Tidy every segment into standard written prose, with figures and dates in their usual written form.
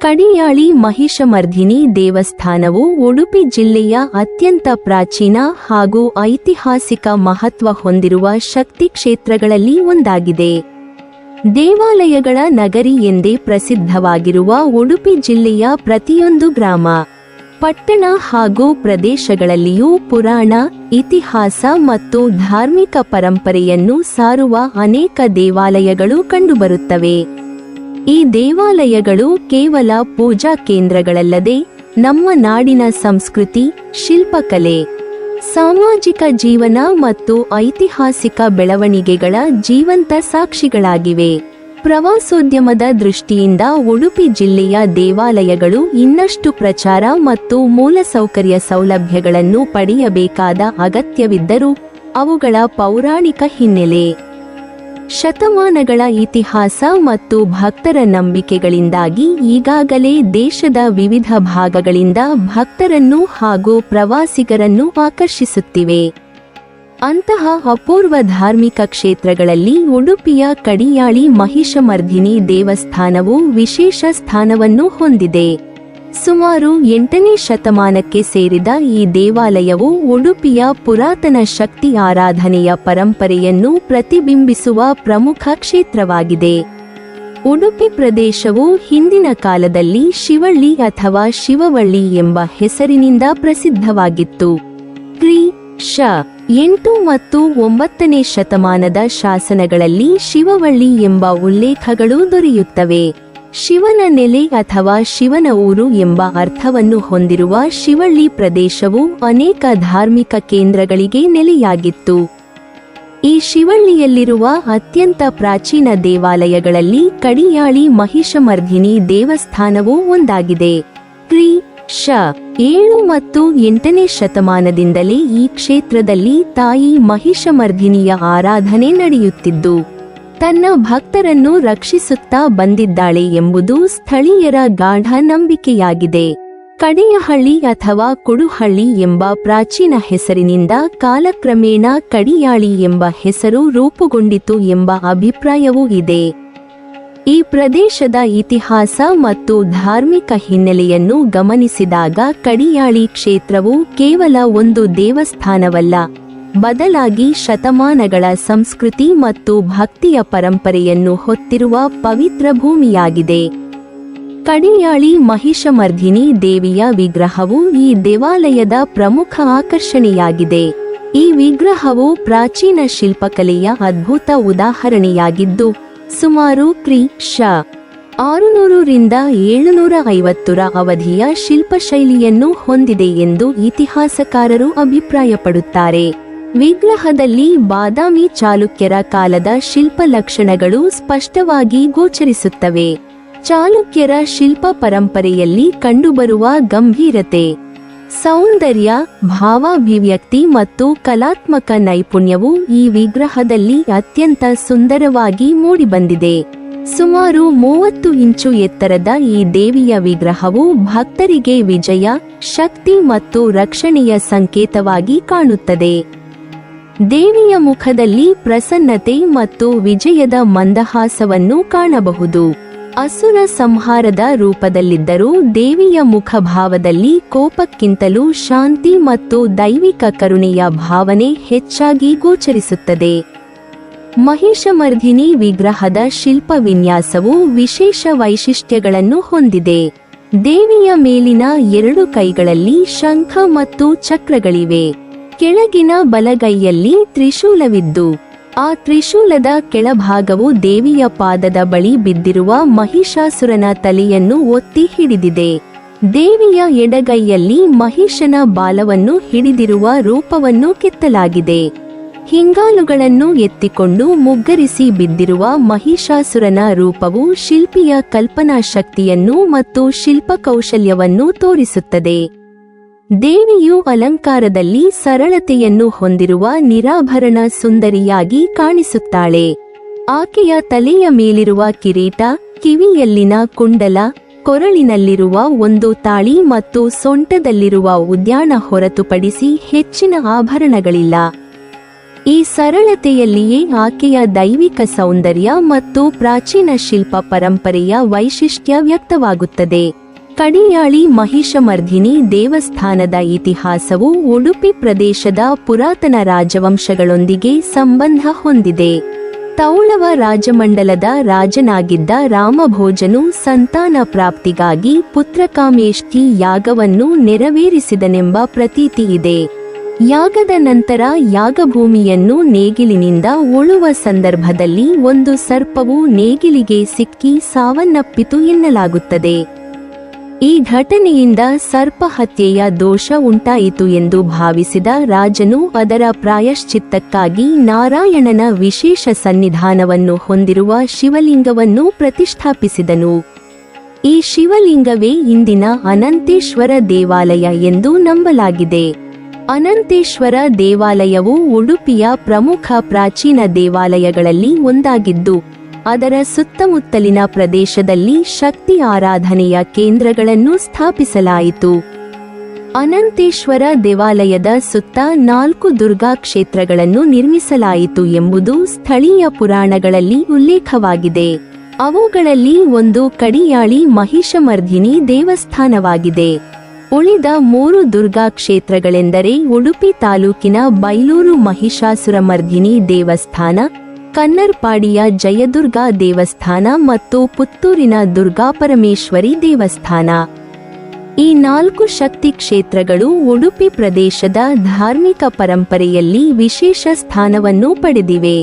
ಕಡಿಯಾಳಿ ಮಹಿಷಮರ್ಧಿನಿ ದೇವಸ್ಥಾನವು ಉಡುಪಿ ಜಿಲ್ಲೆಯ ಅತ್ಯಂತ ಪ್ರಾಚೀನ ಹಾಗೂ ಐತಿಹಾಸಿಕ ಮಹತ್ವ ಹೊಂದಿರುವ ಶಕ್ತಿ ಕ್ಷೇತ್ರಗಳಲ್ಲಿ ಒಂದಾಗಿದೆ. ದೇವಾಲಯಗಳ ನಗರಿ ಎಂದೇ ಪ್ರಸಿದ್ಧವಾಗಿರುವ ಉಡುಪಿ ಜಿಲ್ಲೆಯ ಪ್ರತಿಯೊಂದು ಗ್ರಾಮ, ಪಟ್ಟಣ ಹಾಗೂ ಪ್ರದೇಶಗಳಲ್ಲಿಯೂ ಪುರಾಣ, ಇತಿಹಾಸ ಮತ್ತು ಧಾರ್ಮಿಕ ಪರಂಪರೆಯನ್ನು ಸಾರುವ ಅನೇಕ ದೇವಾಲಯಗಳು ಕಂಡುಬರುತ್ತವೆ. ಈ ದೇವಾಲಯಗಳು ಕೇವಲ ಪೂಜಾ ಕೇಂದ್ರಗಳಲ್ಲದೆ ನಮ್ಮ ನಾಡಿನ ಸಂಸ್ಕೃತಿ, ಶಿಲ್ಪಕಲೆ, ಸಾಮಾಜಿಕ ಜೀವನ ಮತ್ತು ಐತಿಹಾಸಿಕ ಬೆಳವಣಿಗೆಗಳ ಜೀವಂತ ಸಾಕ್ಷಿಗಳಾಗಿವೆ. ಪ್ರವಾಸೋದ್ಯಮದ ದೃಷ್ಟಿಯಿಂದ ಉಡುಪಿ ಜಿಲ್ಲೆಯ ದೇವಾಲಯಗಳು ಇನ್ನಷ್ಟು ಪ್ರಚಾರ ಮತ್ತು ಮೂಲಸೌಕರ್ಯ ಸೌಲಭ್ಯಗಳನ್ನು ಪಡೆಯಬೇಕಾದ ಅಗತ್ಯವಿದ್ದರೂ ಅವುಗಳ ಪೌರಾಣಿಕ ಹಿನ್ನೆಲೆ, ಶತಮಾನಗಳ ಇತಿಹಾಸ ಮತ್ತು ಭಕ್ತರ ನಂಬಿಕೆಗಳಿಂದಾಗಿ ಈಗಾಗಲೇ ದೇಶದ ವಿವಿಧ ಭಾಗಗಳಿಂದ ಭಕ್ತರನ್ನು ಹಾಗೂ ಪ್ರವಾಸಿಗರನ್ನು ಆಕರ್ಷಿಸುತ್ತಿವೆ. ಅಂತಹ ಅಪೂರ್ವ ಧಾರ್ಮಿಕ ಕ್ಷೇತ್ರಗಳಲ್ಲಿ ಉಡುಪಿಯ ಕಡಿಯಾಳಿ ಮಹಿಷಮರ್ಧಿನಿ ದೇವಸ್ಥಾನವು ವಿಶೇಷ ಸ್ಥಾನವನ್ನು ಹೊಂದಿದೆ. ಸುಮಾರು 8ನೇ ಶತಮಾನಕ್ಕೆ ಸೇರಿದ ಈ ದೇವಾಲಯವು ಉಡುಪಿಯ ಪುರಾತನ ಶಕ್ತಿ ಆರಾಧನೆಯ ಪರಂಪರೆಯನ್ನು ಪ್ರತಿಬಿಂಬಿಸುವ ಪ್ರಮುಖ ಕ್ಷೇತ್ರವಾಗಿದೆ. ಉಡುಪಿ ಪ್ರದೇಶವು ಹಿಂದಿನ ಕಾಲದಲ್ಲಿ ಶಿವಳ್ಳಿ ಅಥವಾ ಶಿವವಳ್ಳಿ ಎಂಬ ಹೆಸರಿನಿಂದ ಪ್ರಸಿದ್ಧವಾಗಿತ್ತು. ಕ್ರಿ. ಶ. 8 ಮತ್ತು 9ನೇ ಶತಮಾನದ ಶಾಸನಗಳಲ್ಲಿ ಶಿವವಳ್ಳಿ ಎಂಬ ಉಲ್ಲೇಖಗಳು ದೊರೆಯುತ್ತವೆ. ಶಿವನ ನೆಲೆ ಅಥವಾ ಶಿವನ ಊರು ಎಂಬ ಅರ್ಥವನ್ನು ಹೊಂದಿರುವ ಶಿವಳ್ಳಿ ಪ್ರದೇಶವು ಅನೇಕ ಧಾರ್ಮಿಕ ಕೇಂದ್ರಗಳಿಗೆ ನೆಲೆಯಾಗಿತ್ತು. ಈ ಶಿವಳ್ಳಿಯಲ್ಲಿರುವ ಅತ್ಯಂತ ಪ್ರಾಚೀನ ದೇವಾಲಯಗಳಲ್ಲಿ ಕಡಿಯಾಳಿ ಮಹಿಷಮರ್ಧಿನಿ ದೇವಸ್ಥಾನವೂ ಒಂದಾಗಿದೆ. ಕ್ರಿ. ಶ. 7 ಮತ್ತು 8ನೇ ಶತಮಾನದಿಂದಲೇ ಈ ಕ್ಷೇತ್ರದಲ್ಲಿ ತಾಯಿ ಮಹಿಷಮರ್ಧಿನಿಯ ಆರಾಧನೆ ನಡೆಯುತ್ತಿದ್ದು, ತನ್ನ ಭಕ್ತರನ್ನು ರಕ್ಷಿಸುತ್ತಾ ಬಂದಿದ್ದಾಳೆ ಎಂಬುದು ಸ್ಥಳೀಯರ ಗಾಢ ನಂಬಿಕೆಯಾಗಿದೆ. ಕಡೆಯಹಳ್ಳಿ ಅಥವಾ ಕುಡುಹಳ್ಳಿ ಎಂಬ ಪ್ರಾಚೀನ ಹೆಸರಿನಿಂದ ಕಾಲಕ್ರಮೇಣ ಕಡಿಯಾಳಿ ಎಂಬ ಹೆಸರು ರೂಪುಗೊಂಡಿತು ಎಂಬ ಅಭಿಪ್ರಾಯವೂ ಇದೆ. ಈ ಪ್ರದೇಶದ ಇತಿಹಾಸ ಮತ್ತು ಧಾರ್ಮಿಕ ಹಿನ್ನೆಲೆಯನ್ನು ಗಮನಿಸಿದಾಗ ಕಡಿಯಾಳಿ ಕ್ಷೇತ್ರವು ಕೇವಲ ಒಂದು ದೇವಸ್ಥಾನವಲ್ಲ, ಬದಲಾಗಿ ಶತಮಾನಗಳ ಸಂಸ್ಕೃತಿ ಮತ್ತು ಭಕ್ತಿಯ ಪರಂಪರೆಯನ್ನು ಹೊತ್ತಿರುವ ಪವಿತ್ರ ಭೂಮಿಯಾಗಿದೆ. ಕಡಿಯಾಳಿ ಮಹಿಷಮರ್ಧಿನಿ ದೇವಿಯ ವಿಗ್ರಹವು ಈ ದೇವಾಲಯದ ಪ್ರಮುಖ ಆಕರ್ಷಣೆಯಾಗಿದೆ. ಈ ವಿಗ್ರಹವು ಪ್ರಾಚೀನ ಶಿಲ್ಪಕಲೆಯ ಅದ್ಭುತ ಉದಾಹರಣೆಯಾಗಿದ್ದು, ಸುಮಾರು ಕ್ರಿ. ಶ. 600 ರಿಂದ 750 ಅವಧಿಯ ಶಿಲ್ಪಶೈಲಿಯನ್ನು ಹೊಂದಿದೆ ಎಂದು ಇತಿಹಾಸಕಾರರು ಅಭಿಪ್ರಾಯಪಡುತ್ತಾರೆ. ವಿಗ್ರಹದಲ್ಲಿ ಬಾದಾಮಿ ಚಾಲುಕ್ಯರ ಕಾಲದ ಶಿಲ್ಪ ಲಕ್ಷಣಗಳು ಸ್ಪಷ್ಟವಾಗಿ ಗೋಚರಿಸುತ್ತವೆ. ಚಾಲುಕ್ಯರ ಶಿಲ್ಪ ಪರಂಪರೆಯಲ್ಲಿ ಕಂಡುಬರುವ ಗಂಭೀರತೆ, ಸೌಂದರ್ಯ, ಭಾವಾಭಿವ್ಯಕ್ತಿ ಮತ್ತು ಕಲಾತ್ಮಕ ನೈಪುಣ್ಯವು ಈ ವಿಗ್ರಹದಲ್ಲಿ ಅತ್ಯಂತ ಸುಂದರವಾಗಿ ಮೂಡಿಬಂದಿದೆ. ಸುಮಾರು 30 ಇಂಚು ಎತ್ತರದ ಈ ದೇವಿಯ ವಿಗ್ರಹವು ಭಕ್ತರಿಗೆ ವಿಜಯ, ಶಕ್ತಿ ಮತ್ತು ರಕ್ಷಣೆಯ ಸಂಕೇತವಾಗಿ ಕಾಣುತ್ತದೆ. ದೇವಿಯ ಮುಖದಲ್ಲಿ ಪ್ರಸನ್ನತೆ ಮತ್ತು ವಿಜಯದ ಮಂದಹಾಸವನ್ನು ಕಾಣಬಹುದು. ಅಸುರ ಸಂಹಾರದ ರೂಪದಲ್ಲಿದ್ದರೂ ದೇವಿಯ ಮುಖಭಾವದಲ್ಲಿ ಕೋಪಕ್ಕಿಂತಲೂ ಶಾಂತಿ ಮತ್ತು ದೈವಿಕ ಕರುಣೆಯ ಭಾವನೆ ಹೆಚ್ಚಾಗಿ ಗೋಚರಿಸುತ್ತದೆ. ಮಹಿಷಮರ್ಧಿನಿ ವಿಗ್ರಹದ ಶಿಲ್ಪ ವಿನ್ಯಾಸವು ವಿಶೇಷ ವೈಶಿಷ್ಟ್ಯಗಳನ್ನು ಹೊಂದಿದೆ. ದೇವಿಯ ಮೇಲಿನ 2 ಕೈಗಳಲ್ಲಿ ಶಂಖ ಮತ್ತು ಚಕ್ರಗಳಿವೆ. ಕೆಳಗಿನ ಬಲಗೈಯಲ್ಲಿ ತ್ರಿಶೂಲವಿದ್ದು, ಆ ತ್ರಿಶೂಲದ ಕೆಳಭಾಗವು ದೇವಿಯ ಪಾದದ ಬಳಿ ಬಿದ್ದಿರುವ ಮಹಿಷಾಸುರನ ತಲೆಯನ್ನು ಒತ್ತಿ ಹಿಡಿದಿದೆ. ದೇವಿಯ ಎಡಗೈಯಲ್ಲಿ ಮಹಿಷನ ಬಾಲವನ್ನು ಹಿಡಿದಿರುವ ರೂಪವನ್ನು ಕೆತ್ತಲಾಗಿದೆ. ಹಿಂಗಾಲುಗಳನ್ನು ಎತ್ತಿಕೊಂಡು ಮುಗ್ಗರಿಸಿ ಬಿದ್ದಿರುವ ಮಹಿಷಾಸುರನ ರೂಪವು ಶಿಲ್ಪಿಯ ಕಲ್ಪನಾ ಶಕ್ತಿಯನ್ನು ಮತ್ತು ಶಿಲ್ಪಕೌಶಲ್ಯವನ್ನು ತೋರಿಸುತ್ತದೆ. ದೇವಿಯು ಅಲಂಕಾರದಲ್ಲಿ ಸರಳತೆಯನ್ನು ಹೊಂದಿರುವ ನಿರಾಭರಣ ಸುಂದರಿಯಾಗಿ ಕಾಣಿಸುತ್ತಾಳೆ. ಆಕೆಯ ತಲೆಯ ಮೇಲಿರುವ ಕಿರೀಟ, ಕಿವಿಯಲ್ಲಿನ ಕುಂಡಲ, ಕೊರಳಿನಲ್ಲಿರುವ ಒಂದು ತಾಳಿ ಮತ್ತು ಸೊಂಟದಲ್ಲಿರುವ ಉದ್ಯಾನ ಹೊರತುಪಡಿಸಿ ಹೆಚ್ಚಿನ ಆಭರಣಗಳಿಲ್ಲ. ಈ ಸರಳತೆಯಲ್ಲಿಯೇ ಆಕೆಯ ದೈವಿಕ ಸೌಂದರ್ಯ ಮತ್ತು ಪ್ರಾಚೀನ ಶಿಲ್ಪ ಪರಂಪರೆಯ ವೈಶಿಷ್ಟ್ಯ ವ್ಯಕ್ತವಾಗುತ್ತದೆ. ಕಡಿಯಾಳಿ ಮಹಿಷಮರ್ಧಿನಿ ದೇವಸ್ಥಾನದ ಇತಿಹಾಸವು ಉಡುಪಿ ಪ್ರದೇಶದ ಪುರಾತನ ರಾಜವಂಶಗಳೊಂದಿಗೆ ಸಂಬಂಧ ಹೊಂದಿದೆ. ತೌಳವ ರಾಜಮಂಡಲದ ರಾಜನಾಗಿದ್ದ ರಾಮಭೋಜನು ಸಂತಾನ ಪ್ರಾಪ್ತಿಗಾಗಿ ಪುತ್ರಕಾಮೇಷ್ಟಿ ಯಾಗವನ್ನು ನೆರವೇರಿಸಿದನೆಂಬ ಪ್ರತೀತಿ ಇದೆ. ಯಾಗದ ನಂತರ ಯಾಗಭೂಮಿಯನ್ನು ನೇಗಿಲಿನಿಂದ ಉಳುವ ಸಂದರ್ಭದಲ್ಲಿ ಒಂದು ಸರ್ಪವು ನೇಗಿಲಿಗೆ ಸಿಕ್ಕಿ ಸಾವನ್ನಪ್ಪಿತು ಎನ್ನಲಾಗುತ್ತದೆ. ಈ ಘಟನೆಯಿಂದ ಸರ್ಪಹತ್ಯೆಯ ದೋಷ ಉಂಟಾಯಿತು ಎಂದು ಭಾವಿಸಿದ ರಾಜನು ಅದರ ಪ್ರಾಯಶ್ಚಿತ್ತಕ್ಕಾಗಿ ನಾರಾಯಣನ ವಿಶೇಷ ಸನ್ನಿಧಾನವನ್ನು ಹೊಂದಿರುವ ಶಿವಲಿಂಗವನ್ನು ಪ್ರತಿಷ್ಠಾಪಿಸಿದನು. ಈ ಶಿವಲಿಂಗವೇ ಇಂದಿನ ಅನಂತೇಶ್ವರ ದೇವಾಲಯ ಎಂದು ನಂಬಲಾಗಿದೆ. ಅನಂತೇಶ್ವರ ದೇವಾಲಯವು ಉಡುಪಿಯ ಪ್ರಮುಖ ಪ್ರಾಚೀನ ದೇವಾಲಯಗಳಲ್ಲಿ ಒಂದಾಗಿದ್ದು, ಅದರ ಸುತ್ತಮುತ್ತಲಿನ ಪ್ರದೇಶದಲ್ಲಿ ಶಕ್ತಿ ಆರಾಧನೆಯ ಕೇಂದ್ರಗಳನ್ನು ಸ್ಥಾಪಿಸಲಾಯಿತು. ಅನಂತೇಶ್ವರ ದೇವಾಲಯದ ಸುತ್ತ 4 ದುರ್ಗಾ ಕ್ಷೇತ್ರಗಳನ್ನು ನಿರ್ಮಿಸಲಾಯಿತು ಎಂಬುದು ಸ್ಥಳೀಯ ಪುರಾಣಗಳಲ್ಲಿ ಉಲ್ಲೇಖವಾಗಿದೆ. ಅವುಗಳಲ್ಲಿ ಒಂದು ಕಡಿಯಾಳಿ ಮಹಿಷಮರ್ಧಿನಿ ದೇವಸ್ಥಾನವಾಗಿದೆ. ಉಳಿದ 3 ದುರ್ಗಾ ಕ್ಷೇತ್ರಗಳೆಂದರೆ ಉಡುಪಿ ತಾಲೂಕಿನ ಬೈಲೂರು ಮಹಿಷಾಸುರಮರ್ಧಿನಿ ದೇವಸ್ಥಾನ, ಕನ್ನರ್ಪಾಡಿಯ ಜಯದುರ್ಗಾ ದೇವಸ್ಥಾನ ಮತ್ತು ಪುತ್ತೂರಿನ ದುರ್ಗಾಪರಮೇಶ್ವರಿ ದೇವಸ್ಥಾನ. ಈ 4 ಶಕ್ತಿ ಕ್ಷೇತ್ರಗಳು ಉಡುಪಿ ಪ್ರದೇಶದ ಧಾರ್ಮಿಕ ಪರಂಪರೆಯಲ್ಲಿ ವಿಶೇಷ ಸ್ಥಾನವನ್ನು ಪಡೆದಿವೆ.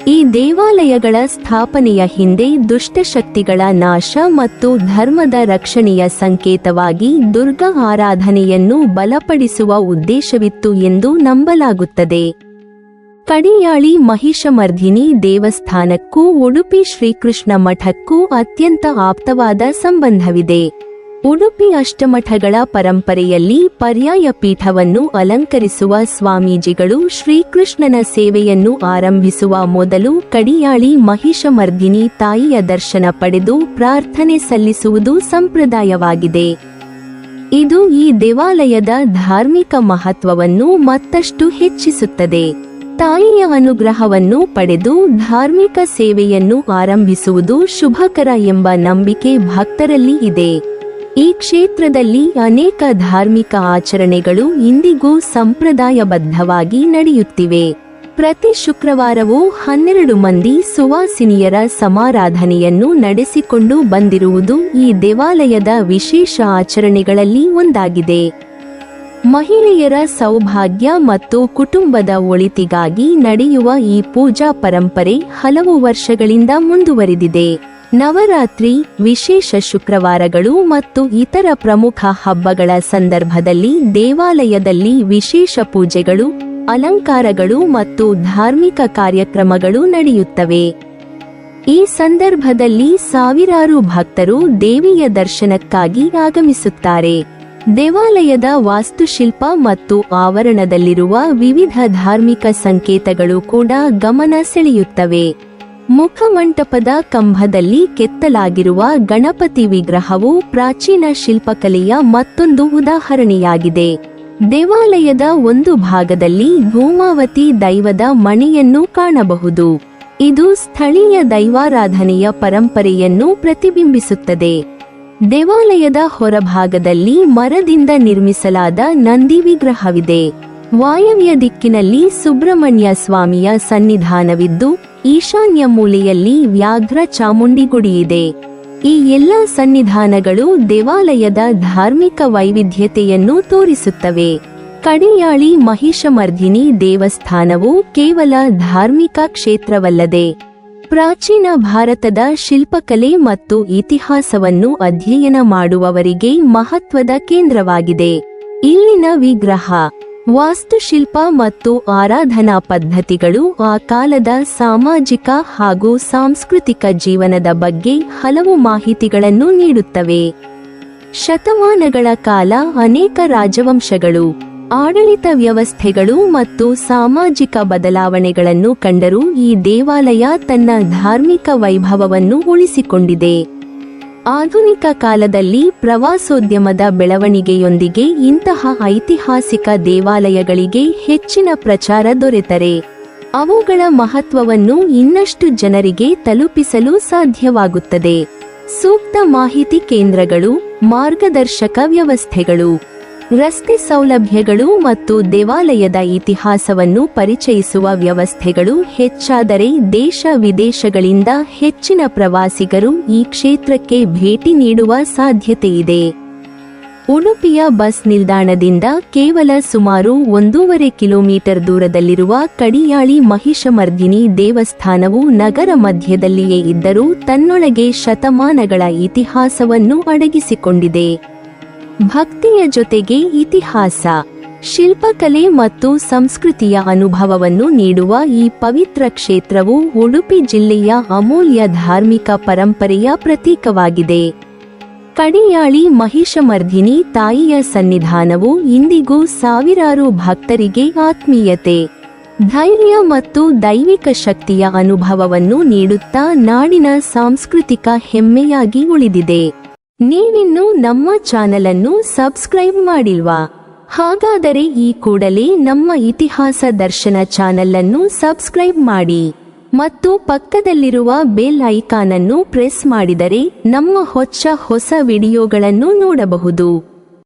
ಈ ದೇವಾಲಯಗಳ ಸ್ಥಾಪನೆಯ ಹಿಂದೆ ದುಷ್ಟಶಕ್ತಿಗಳ ನಾಶ ಮತ್ತು ಧರ್ಮದ ರಕ್ಷಣೆಯ ಸಂಕೇತವಾಗಿ ದುರ್ಗಾ ಆರಾಧನೆಯನ್ನು ಬಲಪಡಿಸುವ ಉದ್ದೇಶವಿತ್ತು ಎಂದು ನಂಬಲಾಗುತ್ತದೆ. ಕಡಿಯಾಳಿ ಮಹಿಷಮರ್ಧಿನಿ ದೇವಸ್ಥಾನಕ್ಕೂ ಉಡುಪಿ ಶ್ರೀಕೃಷ್ಣ ಮಠಕ್ಕೂ ಅತ್ಯಂತ ಆಪ್ತವಾದ ಸಂಬಂಧವಿದೆ. ಉಡುಪಿ ಅಷ್ಟಮಠಗಳ ಪರಂಪರೆಯಲ್ಲಿ ಪರ್ಯಾಯ ಪೀಠವನ್ನು ಅಲಂಕರಿಸುವ ಸ್ವಾಮೀಜಿಗಳು ಶ್ರೀಕೃಷ್ಣನ ಸೇವೆಯನ್ನು ಆರಂಭಿಸುವ ಮೊದಲು ಕಡಿಯಾಳಿ ಮಹಿಷಮರ್ಧಿನಿ ತಾಯಿಯ ದರ್ಶನ ಪಡೆದು ಪ್ರಾರ್ಥನೆ ಸಲ್ಲಿಸುವುದು ಸಂಪ್ರದಾಯವಾಗಿದೆ. ಇದು ಈ ದೇವಾಲಯದ ಧಾರ್ಮಿಕ ಮಹತ್ವವನ್ನು ಮತ್ತಷ್ಟು ಹೆಚ್ಚಿಸುತ್ತದೆ. ತಾಯಿಯ ಅನುಗ್ರಹವನ್ನು ಪಡೆದು ಧಾರ್ಮಿಕ ಸೇವೆಯನ್ನು ಆರಂಭಿಸುವುದು ಶುಭಕರ ಎಂಬ ನಂಬಿಕೆ ಭಕ್ತರಲ್ಲಿ ಇದೆ. ಈ ಕ್ಷೇತ್ರದಲ್ಲಿ ಅನೇಕ ಧಾರ್ಮಿಕ ಆಚರಣೆಗಳು ಇಂದಿಗೂ ಸಂಪ್ರದಾಯಬದ್ಧವಾಗಿ ನಡೆಯುತ್ತಿವೆ. ಪ್ರತಿ ಶುಕ್ರವಾರವೂ 12 ಮಂದಿ ಸುವಾಸಿನಿಯರ ಸಮಾರಾಧನೆಯನ್ನು ನಡೆಸಿಕೊಂಡು ಬಂದಿರುವುದು ಈ ದೇವಾಲಯದ ವಿಶೇಷ ಆಚರಣೆಗಳಲ್ಲಿ ಒಂದಾಗಿದೆ. ಮಹಿಳೆಯರ ಸೌಭಾಗ್ಯ ಮತ್ತು ಕುಟುಂಬದ ಒಳಿತಿಗಾಗಿ ನಡೆಯುವ ಈ ಪೂಜಾ ಪರಂಪರೆ ಹಲವು ವರ್ಷಗಳಿಂದ ಮುಂದುವರಿದಿದೆ. ನವರಾತ್ರಿ, ವಿಶೇಷ ಶುಕ್ರವಾರಗಳು ಮತ್ತು ಇತರ ಪ್ರಮುಖ ಹಬ್ಬಗಳ ಸಂದರ್ಭದಲ್ಲಿ ದೇವಾಲಯದಲ್ಲಿ ವಿಶೇಷ ಪೂಜೆಗಳು, ಅಲಂಕಾರಗಳು ಮತ್ತು ಧಾರ್ಮಿಕ ಕಾರ್ಯಕ್ರಮಗಳು ನಡೆಯುತ್ತವೆ. ಈ ಸಂದರ್ಭದಲ್ಲಿ ಸಾವಿರಾರು ಭಕ್ತರು ದೇವಿಯ ದರ್ಶನಕ್ಕಾಗಿ ಆಗಮಿಸುತ್ತಾರೆ. ದೇವಾಲಯದ ವಾಸ್ತುಶಿಲ್ಪ ಮತ್ತು ಆವರಣದಲ್ಲಿರುವ ವಿವಿಧ ಧಾರ್ಮಿಕ ಸಂಕೇತಗಳು ಕೂಡ ಗಮನ ಸೆಳೆಯುತ್ತವೆ. ಮುಖಮಂಟಪದ ಕಂಬದಲ್ಲಿ ಕೆತ್ತಲಾಗಿರುವ ಗಣಪತಿ ವಿಗ್ರಹವು ಪ್ರಾಚೀನ ಶಿಲ್ಪಕಲೆಯ ಮತ್ತೊಂದು ಉದಾಹರಣೆಯಾಗಿದೆ. ದೇವಾಲಯದ ಒಂದು ಭಾಗದಲ್ಲಿ ಧೂಮಾವತಿ ದೈವದ ಮಣಿಯನ್ನು ಕಾಣಬಹುದು. ಇದು ಸ್ಥಳೀಯ ದೈವಾರಾಧನೆಯ ಪರಂಪರೆಯನ್ನು ಪ್ರತಿಬಿಂಬಿಸುತ್ತದೆ. ದೇವಾಲಯದ ಹೊರಭಾಗದಲ್ಲಿ ಮರದಿಂದ ನಿರ್ಮಿಸಲಾದ ನಂದಿ ವಿಗ್ರಹವಿದೆ. ವಾಯವ್ಯ ದಿಕ್ಕಿನಲ್ಲಿ ಸುಬ್ರಹ್ಮಣ್ಯ ಸ್ವಾಮಿಯ ಸನ್ನಿಧಾನವಿದ್ದು, ಈಶಾನ್ಯ ಮೂಲೆಯಲ್ಲಿ ವ್ಯಾಘ್ರ ಚಾಮುಂಡಿ ಗುಡಿಯಿದೆ. ಈ ಎಲ್ಲ ಸನ್ನಿಧಾನಗಳು ದೇವಾಲಯದ ಧಾರ್ಮಿಕ ವೈವಿಧ್ಯತೆಯನ್ನು ತೋರಿಸುತ್ತವೆ. ಕಡಿಯಾಳಿ ಮಹಿಷಮರ್ಧಿನಿ ದೇವಸ್ಥಾನವು ಕೇವಲ ಧಾರ್ಮಿಕ ಕ್ಷೇತ್ರವಲ್ಲದೆ, ಪ್ರಾಚೀನ ಭಾರತದ ಶಿಲ್ಪಕಲೆ ಮತ್ತು ಇತಿಹಾಸವನ್ನು ಅಧ್ಯಯನ ಮಾಡುವವರಿಗೆ ಮಹತ್ವದ ಕೇಂದ್ರವಾಗಿದೆ. ಇಲ್ಲಿನ ವಿಗ್ರಹ, ವಾಸ್ತುಶಿಲ್ಪ ಮತ್ತು ಆರಾಧನಾ ಪದ್ಧತಿಗಳು ಆ ಕಾಲದ ಸಾಮಾಜಿಕ ಹಾಗೂ ಸಾಂಸ್ಕೃತಿಕ ಜೀವನದ ಬಗ್ಗೆ ಹಲವು ಮಾಹಿತಿಗಳನ್ನು ನೀಡುತ್ತವೆ. ಶತಮಾನಗಳ ಕಾಲ ಅನೇಕ ರಾಜವಂಶಗಳು, ಆಡಳಿತ ವ್ಯವಸ್ಥೆಗಳು ಮತ್ತು ಸಾಮಾಜಿಕ ಬದಲಾವಣೆಗಳನ್ನು ಕಂಡರೂ ಈ ದೇವಾಲಯ ತನ್ನ ಧಾರ್ಮಿಕ ವೈಭವವನ್ನು ಉಳಿಸಿಕೊಂಡಿದೆ. ಆಧುನಿಕ ಕಾಲದಲ್ಲಿ ಪ್ರವಾಸೋದ್ಯಮದ ಬೆಳವಣಿಗೆಯೊಂದಿಗೆ ಇಂತಹ ಐತಿಹಾಸಿಕ ದೇವಾಲಯಗಳಿಗೆ ಹೆಚ್ಚಿನ ಪ್ರಚಾರ ದೊರೆತರೆ ಅವುಗಳ ಮಹತ್ವವನ್ನು ಇನ್ನಷ್ಟು ಜನರಿಗೆ ತಲುಪಿಸಲು ಸಾಧ್ಯವಾಗುತ್ತದೆ. ಸೂಕ್ತ ಮಾಹಿತಿ ಕೇಂದ್ರಗಳು, ಮಾರ್ಗದರ್ಶಕ ವ್ಯವಸ್ಥೆಗಳು, ರಸ್ತೆ ಸೌಲಭ್ಯಗಳು ಮತ್ತು ದೇವಾಲಯದ ಇತಿಹಾಸವನ್ನು ಪರಿಚಯಿಸುವ ವ್ಯವಸ್ಥೆಗಳು ಹೆಚ್ಚಾದರೆ ದೇಶ ವಿದೇಶಗಳಿಂದ ಹೆಚ್ಚಿನ ಪ್ರವಾಸಿಗರು ಈ ಕ್ಷೇತ್ರಕ್ಕೆ ಭೇಟಿ ನೀಡುವ ಸಾಧ್ಯತೆಯಿದೆ. ಉಡುಪಿಯ ಬಸ್ ನಿಲ್ದಾಣದಿಂದ ಕೇವಲ ಸುಮಾರು 1.5 ಕಿಲೋಮೀಟರ್ ದೂರದಲ್ಲಿರುವ ಕಡಿಯಾಳಿ ಮಹಿಷಮರ್ದಿನಿ ದೇವಸ್ಥಾನವು ನಗರ ಮಧ್ಯದಲ್ಲಿಯೇ ಇದ್ದರೂ ತನ್ನೊಳಗೆ ಶತಮಾನಗಳ ಇತಿಹಾಸವನ್ನು ಅಡಗಿಸಿಕೊಂಡಿದೆ. ಭಕ್ತಿಯ ಜೊತೆಗೆ ಇತಿಹಾಸ, ಶಿಲ್ಪಕಲೆ ಮತ್ತು ಸಂಸ್ಕೃತಿಯ ಅನುಭವವನ್ನು ನೀಡುವ ಈ ಪವಿತ್ರ ಕ್ಷೇತ್ರವು ಉಡುಪಿ ಜಿಲ್ಲೆಯ ಅಮೂಲ್ಯ ಧಾರ್ಮಿಕ ಪರಂಪರೆಯ ಪ್ರತೀಕವಾಗಿದೆ. ಕಡಿಯಾಳಿ ಮಹಿಷಮರ್ದಿನಿ ತಾಯಿಯ ಸನ್ನಿಧಾನವು ಇಂದಿಗೂ ಸಾವಿರಾರು ಭಕ್ತರಿಗೆ ಆತ್ಮೀಯತೆ, ಧೈರ್ಯ ಮತ್ತು ದೈವಿಕ ಶಕ್ತಿಯ ಅನುಭವವನ್ನು ನೀಡುತ್ತಾ ನಾಡಿನ ಸಾಂಸ್ಕೃತಿಕ ಹೆಮ್ಮೆಯಾಗಿ ಉಳಿದಿದೆ. ನೀವಿನ್ನೂ ನಮ್ಮ ಚಾನೆಲ್ ಅನ್ನು ಸಬ್ಸ್ಕ್ರೈಬ್ ಮಾಡಿಲ್ವಾ? ಹಾಗಾದರೆ ಈ ಕೂಡಲೇ ನಮ್ಮ ಇತಿಹಾಸ ದರ್ಶನ ಚಾನೆಲ್ ಅನ್ನು ಸಬ್ಸ್ಕ್ರೈಬ್ ಮಾಡಿ ಮತ್ತು ಪಕ್ಕದಲ್ಲಿರುವ ಬೆಲ್ ಐಕಾನ್ ಅನ್ನು ಪ್ರೆಸ್ ಮಾಡಿದರೆ ನಮ್ಮ ಹೊಸ ವಿಡಿಯೋಗಳನ್ನು ನೋಡಬಹುದು.